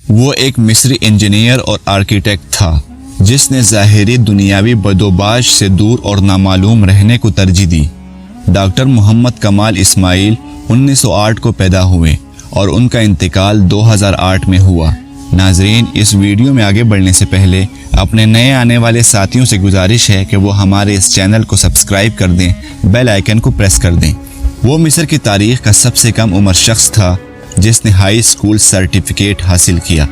وہ ایک مصری انجینئر اور آرکیٹیکٹ تھا جس نے ظاہری دنیاوی بدوباش سے دور اور نامعلوم رہنے کو ترجیح دی۔ ڈاکٹر محمد کمال اسماعیل 1908 کو پیدا ہوئے اور ان کا انتقال 2008 میں ہوا۔ ناظرین، اس ویڈیو میں آگے بڑھنے سے پہلے اپنے نئے آنے والے ساتھیوں سے گزارش ہے کہ وہ ہمارے اس چینل کو سبسکرائب کر دیں، بیل آئیکن کو پریس کر دیں۔ وہ مصر کی تاریخ کا سب سے کم عمر شخص تھا جس نے ہائی اسکول سرٹیفکیٹ حاصل کیا،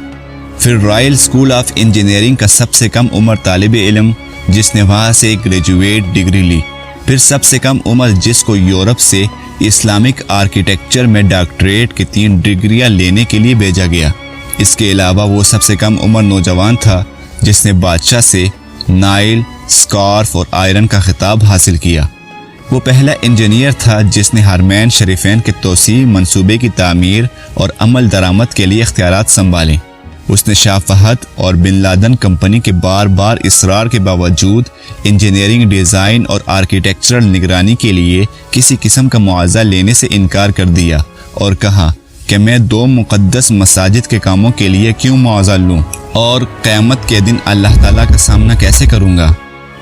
پھر رائل اسکول آف انجینئرنگ کا سب سے کم عمر طالب علم جس نے وہاں سے گریجویٹ ڈگری لی، پھر سب سے کم عمر جس کو یورپ سے اسلامک آرکیٹیکچر میں ڈاکٹریٹ کی 3 ڈگریاں لینے کے لیے بھیجا گیا۔ اس کے علاوہ وہ سب سے کم عمر نوجوان تھا جس نے بادشاہ سے نائل، سکارف اور آئرن کا خطاب حاصل کیا۔ وہ پہلا انجینئر تھا جس نے حرمین شریفین کے توسیع منصوبے کی تعمیر اور عمل درآمد کے لیے اختیارات سنبھالے۔ اس نے شاہ فہد اور بن لادن کمپنی کے بار بار اصرار کے باوجود انجینئرنگ ڈیزائن اور آرکیٹیکچرل نگرانی کے لیے کسی قسم کا معاوضہ لینے سے انکار کر دیا اور کہا کہ میں 2 مقدس مساجد کے کاموں کے لیے کیوں معاوضہ لوں اور قیامت کے دن اللہ تعالیٰ کا سامنا کیسے کروں گا۔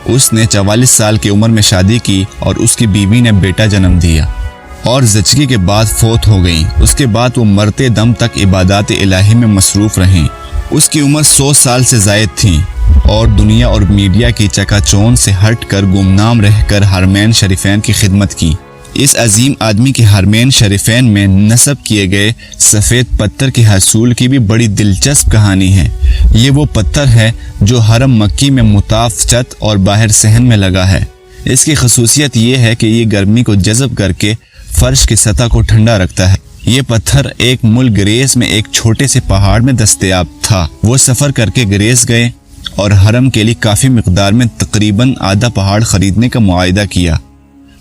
اس نے 44 سال کی عمر میں شادی کی اور اس کی بیوی نے بیٹا جنم دیا اور زچگی کے بعد فوت ہو گئیں۔ اس کے بعد وہ مرتے دم تک عبادات الہی میں مصروف رہیں۔ اس کی عمر 100 سال سے زائد تھی اور دنیا اور میڈیا کی چکا چوند سے ہٹ کر گمنام رہ کر حرمین شریفین کی خدمت کی۔ اس عظیم آدمی کے حرمین شریفین میں نصب کیے گئے سفید پتھر کے حصول کی بھی بڑی دلچسپ کہانی ہے۔ یہ وہ پتھر ہے جو حرم مکی میں مطاف چھت اور باہر صحن میں لگا ہے۔ اس کی خصوصیت یہ ہے کہ یہ گرمی کو جذب کر کے فرش کی سطح کو ٹھنڈا رکھتا ہے۔ یہ پتھر ایک ملک گریس میں ایک چھوٹے سے پہاڑ میں دستیاب تھا۔ وہ سفر کر کے گریس گئے اور حرم کے لیے کافی مقدار میں تقریباً آدھا پہاڑ خریدنے کا معاہدہ کیا۔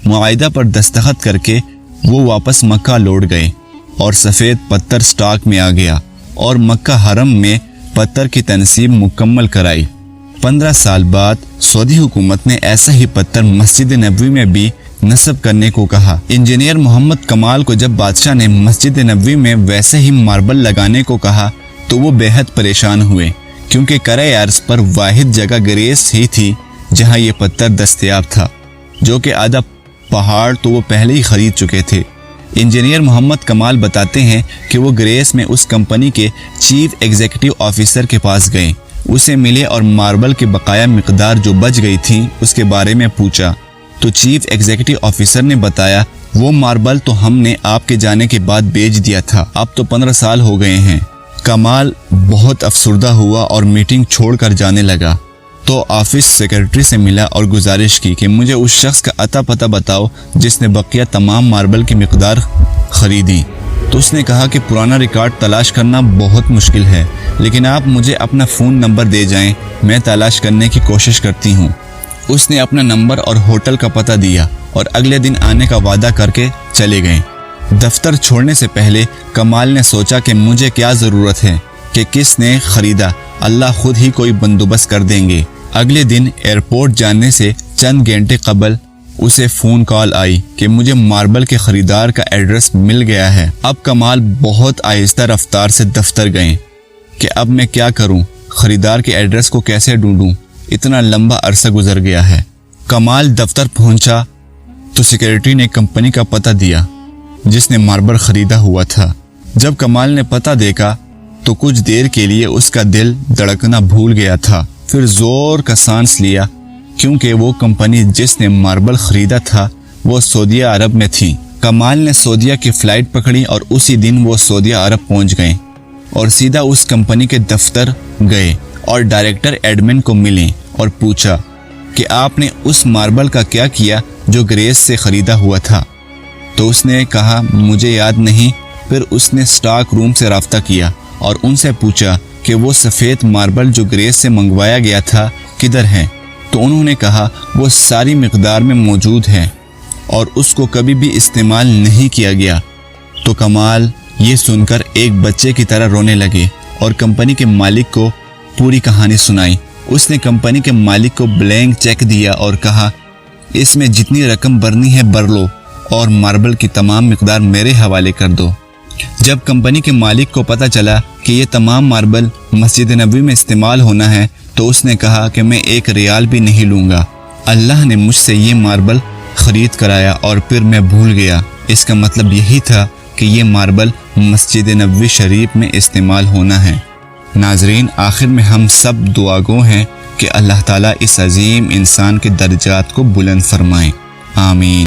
معاہدہ پر دستخط کر کے وہ واپس مکہ لوٹ گئے اور سفید پتھر سٹاک میں آ گیا اور مکہ حرم میں پتھر کی تنصیب مکمل کرائی۔ 15 سال بعد سعودی حکومت نے ایسا ہی پتھر مسجد نبوی میں بھی نصب کرنے کو کہا۔ انجینئر محمد کمال کو جب بادشاہ نے مسجد نبوی میں ویسے ہی ماربل لگانے کو کہا تو وہ بے حد پریشان ہوئے، کیونکہ کرۂ ارض پر واحد جگہ گریس ہی تھی جہاں یہ پتھر دستیاب تھا، جو کہ آدھا پہاڑ تو وہ پہلے ہی خرید چکے تھے۔ انجینئر محمد کمال بتاتے ہیں کہ وہ گریس میں اس کمپنی کے چیف ایگزیکٹو آفیسر کے پاس گئے، اسے ملے اور ماربل کے بقایا مقدار جو بچ گئی تھی اس کے بارے میں پوچھا تو چیف ایگزیکٹو آفیسر نے بتایا وہ ماربل تو ہم نے آپ کے جانے کے بعد بیچ دیا تھا، اب تو 15 سال ہو گئے ہیں۔ کمال بہت افسردہ ہوا اور میٹنگ چھوڑ کر جانے لگا تو آفس سیکرٹری سے ملا اور گزارش کی کہ مجھے اس شخص کا اتا پتہ بتاؤ جس نے بقیہ تمام ماربل کی مقدار خریدی۔ تو اس نے کہا کہ پرانا ریکارڈ تلاش کرنا بہت مشکل ہے، لیکن آپ مجھے اپنا فون نمبر دے جائیں، میں تلاش کرنے کی کوشش کرتی ہوں۔ اس نے اپنا نمبر اور ہوٹل کا پتہ دیا اور اگلے دن آنے کا وعدہ کر کے چلے گئے۔ دفتر چھوڑنے سے پہلے کمال نے سوچا کہ مجھے کیا ضرورت ہے کہ کس نے خریدا، اللہ خود ہی کوئی بندوبست کر دیں گے۔ اگلے دن ایئرپورٹ جانے سے چند گھنٹے قبل اسے فون کال آئی کہ مجھے ماربل کے خریدار کا ایڈریس مل گیا ہے۔ اب کمال بہت آہستہ رفتار سے دفتر گئے کہ اب میں کیا کروں، خریدار کے ایڈریس کو کیسے ڈھونڈوں، اتنا لمبا عرصہ گزر گیا ہے۔ کمال دفتر پہنچا تو سیکرٹری نے کمپنی کا پتہ دیا جس نے ماربل خریدا ہوا تھا۔ جب کمال نے پتہ دیکھا تو کچھ دیر کے لیے اس کا دل دھڑکنا بھول گیا تھا، پھر زور کا سانس لیا کیونکہ وہ کمپنی جس نے ماربل خریدا تھا وہ سعودیہ عرب میں تھی۔ کمال نے سعودیہ کی فلائٹ پکڑی اور اسی دن وہ سعودیہ عرب پہنچ گئے اور سیدھا اس کمپنی کے دفتر گئے اور ڈائریکٹر ایڈمن کو ملے اور پوچھا کہ آپ نے اس ماربل کا کیا کیا جو گریس سے خریدا ہوا تھا۔ تو اس نے کہا مجھے یاد نہیں۔ پھر اس نے سٹاک روم سے رابطہ کیا اور ان سے پوچھا کہ وہ سفید ماربل جو گریس سے منگوایا گیا تھا کدھر ہے، تو انہوں نے کہا وہ ساری مقدار میں موجود ہے اور اس کو کبھی بھی استعمال نہیں کیا گیا۔ تو کمال یہ سن کر ایک بچے کی طرح رونے لگے اور کمپنی کے مالک کو پوری کہانی سنائی۔ اس نے کمپنی کے مالک کو بلینک چیک دیا اور کہا اس میں جتنی رقم بھرنی ہے بھر لو اور ماربل کی تمام مقدار میرے حوالے کر دو۔ جب کمپنی کے مالک کو پتہ چلا کہ یہ تمام ماربل مسجد نبوی میں استعمال ہونا ہے تو اس نے کہا کہ میں 1 ریال بھی نہیں لوں گا۔ اللہ نے مجھ سے یہ ماربل خرید کرایا اور پھر میں بھول گیا۔ اس کا مطلب یہی تھا کہ یہ ماربل مسجد نبوی شریف میں استعمال ہونا ہے۔ ناظرین، آخر میں ہم سب دعا گو ہیں کہ اللہ تعالیٰ اس عظیم انسان کے درجات کو بلند فرمائیں، آمین۔